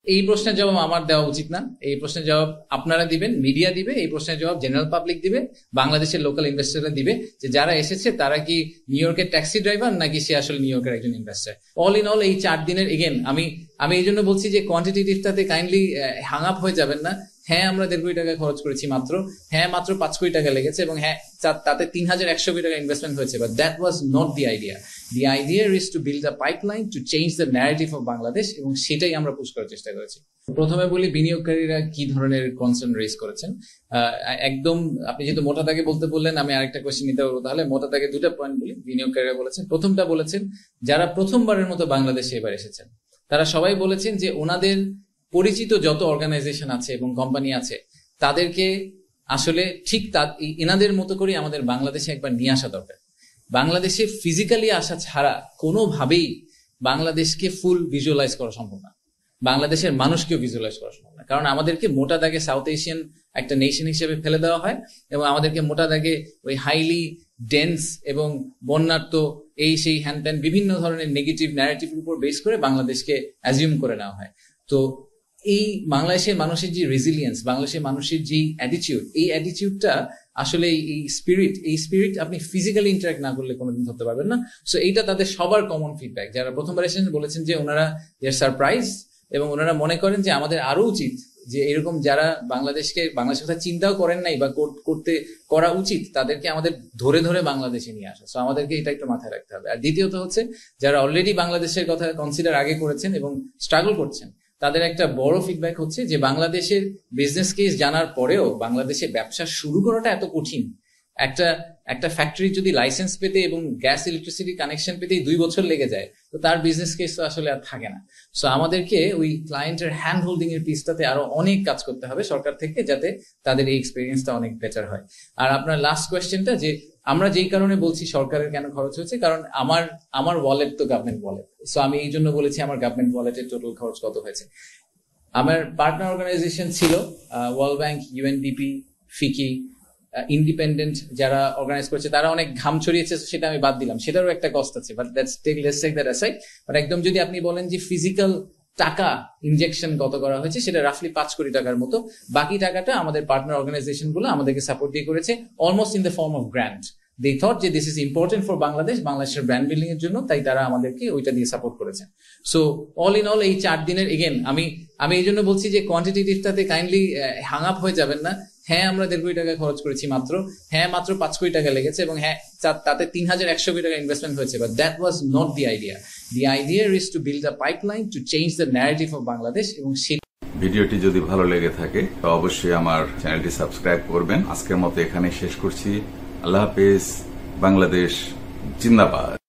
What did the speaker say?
এই প্রশ্নের জবাব আমার দেওয়া উচিত না। এই প্রশ্নের জবাব আপনারা দিবেন, মিডিয়া দিবে। এই প্রশ্নের জবাব জেনারেল পাবলিক দিবে, বাংলাদেশের লোকাল ইনভেস্টররা দিবে, যে যারা এসেছে তারা কি নিউ ইয়র্কের ট্যাক্সি ড্রাইভার নাকি সে আসলে নিউ ইয়র্কের একজন ইনভেস্টর। অল ইন অল এই 4 দিনের এগেন আমি এই জন্য বলছি যে কোয়ান্টিটেটিভটাতে কাইন্ডলি হ্যাং আপ হয়ে যাবেন না। হ্যাঁ, আমরা 1.5 কোটি টাকা খরচ করেছি মাত্র, হ্যাঁ মাত্র 5 কোটি টাকা লেগেছে, এবং হ্যাঁ তাতে 3100 কোটি টাকা ইনভেস্টমেন্ট হয়েছে, but that was not the idea. The idea is to build a pipeline to change the narrative of Bangladesh, এবং সেটাই আমরা পুশ করার চেষ্টা করেছি। প্রথমে বলি বিনিয়োগকারীরা কি ধরনের কনসার্ন রেজ করেছেন। একদম আপনি যেহেতু মোটা দাগে বলতে বললেন, আমি আরেকটা কোয়েশ্চেন নিতে পারবো, তাহলে মোটা দাগে 2টা পয়েন্ট বলি। বিনিয়োগকারীরা বলেছেন, প্রথমটা বলেছেন যারা প্রথমবারের মতো বাংলাদেশে এবার এসেছেন তারা সবাই বলেছেন যে ওনাদের পরিচিত যত অর্গানাইজেশন আছে এবং কোম্পানি আছে তাদেরকে আসলে ঠিক এনাদের মতো করে আমাদের বাংলাদেশে একবার নিয়ে আসা দরকার। বাংলাদেশে ফিজিক্যালি আসা ছাড়া কোনোভাবেই বাংলাদেশকে ফুল ভিজুয়ালাইজ করা সম্ভব না, বাংলাদেশের মানুষকেও ভিজুয়ালাইজ করা সম্ভব না। কারণ আমাদেরকে মোটা দাগে সাউথ এশিয়ান একটা নেশন হিসেবে ফেলে দেওয়া হয়, এবং আমাদেরকে মোটা দাগে ওই হাইলি ডেন্স এবং বন্যার্থ এই সেই হ্যান ত্যান বিভিন্ন ধরনের নেগেটিভ ন্যারেটিভের উপর বেস করে বাংলাদেশকে অ্যাজিউম করে নেওয়া হয়। তো এই বাংলাদেশের মানুষের যে রেজিলিয়েন্স, বাংলাদেশের মানুষের যে অ্যাটিটিউড, এই অ্যাটিটিউডটা আসলে এই স্পিরিট আপনি ফিজিক্যালি ইন্টারাক্ট না করলে কোনোদিন ধরতে পারবেন না। সো এইটা তাদের সবার কমন ফিডব্যাক। যারা প্রথমবার এসেছেন বলেছেন যে ওনারা সারপ্রাইজ, এবং ওনারা মনে করেন যে আমাদের আরো উচিত যে এরকম যারা বাংলাদেশের কথা চিন্তাও করেন নাই বা করা উচিত, তাদেরকে আমাদের ধরে ধরে বাংলাদেশে নিয়ে আসা। সো আমাদেরকে এটা একটু মাথায় রাখতে হবে। আর দ্বিতীয়ত হচ্ছে যারা অলরেডি বাংলাদেশের কথা কনসিডার আগে করেছেন এবং স্ট্রাগল করছেন, তাদের একটা বড় ফিডব্যাক হচ্ছে যে বাংলাদেশের বিজনেস কেস জানার পরেও বাংলাদেশে ব্যবসা শুরু করাটা এত কঠিন। একটা ফ্যাক্টরি যদি লাইসেন্স পেতে এবং গ্যাস ইলেকট্রিসিটি কানেকশন পেতে 2 বছর লেগে যায়, তো তার বিজনেস কেস তো আসলে আর থাকে না। সো আমাদেরকে ওই ক্লায়েন্টের হ্যান্ড হোল্ডিং এর পিসটাতে আরো অনেক কাজ করতে হবে সরকার থেকে, যাতে তাদের এই এক্সপিরিয়েন্সটা অনেক বেটার হয়। আর আপনার লাস্ট কোয়েশ্চেনটা, যে আমরা যেই কারণে বলছি সরকারের কেন খরচ হচ্ছে, কারণ আমার ওয়ালেট তো গভর্নমেন্ট ওয়ালেট। সো আমি এই জন্য বলেছি আমার গভর্নমেন্ট ওয়ালেটের টোটাল খরচ কত হয়েছে। আমার পার্টনার অর্গানাইজেশন ছিল ওয়ার্ল্ড ব্যাংক, ইউএনডিপি, ফিকি, ইন্ডিপেন্ডেন্ট যারা অর্গানাইজ করেছে, তারা অনেক ঘাম ছড়িয়েছে, সেটা আমি বাদ দিলাম, সেটারও একটা কস্ট আছে, but let's take that aside. But একদম যদি আপনি বলেন যে ফিজিক্যাল টাকা ইনজেকশন কত করা হয়েছে, সেটা রাফলি 5 কোটি টাকার মতো। বাকি টাকাটা আমাদের পার্টনার অর্গানাইজেশন গুলো আমাদেরকে সাপোর্ট দিয়ে করেছে, almost in the form of grant. They thought যে দিস ইজ ইম্পর্টেন্ট ফর বাংলাদেশের ব্র্যান্ড বিল্ডিং এর জন্য, তাই তারা আমাদেরকে ওইটা দিয়ে সাপোর্ট করেছে। সো অল ইন অল এই 4 দিনের এগেন আমি এই জন্য বলছি যে কোয়ান্টিটেটিভটাতে কাইন্ডলি হ্যাং আপ হয়ে যাবেন না। হ্যাঁ, আমরা 1.5 কোটি টাকা খরচ করেছি মাত্র, হ্যাঁ মাত্র 5 কোটি টাকা লেগেছে, এবং হ্যাঁ তাতে 3100 কোটি টাকা ইনভেস্টমেন্ট হয়েছে, but that was not the idea. The idea is to build a pipeline to change the narrative of Bangladesh. এবং ভিডিওটি যদি ভালো লেগে থাকে তো অবশ্যই আমার চ্যানেলটি সাবস্ক্রাইব করবেন। আজকের মতো এখানে শেষ করছি। আল্লাহ হাফেজ। বাংলাদেশ জিন্দাবাদ।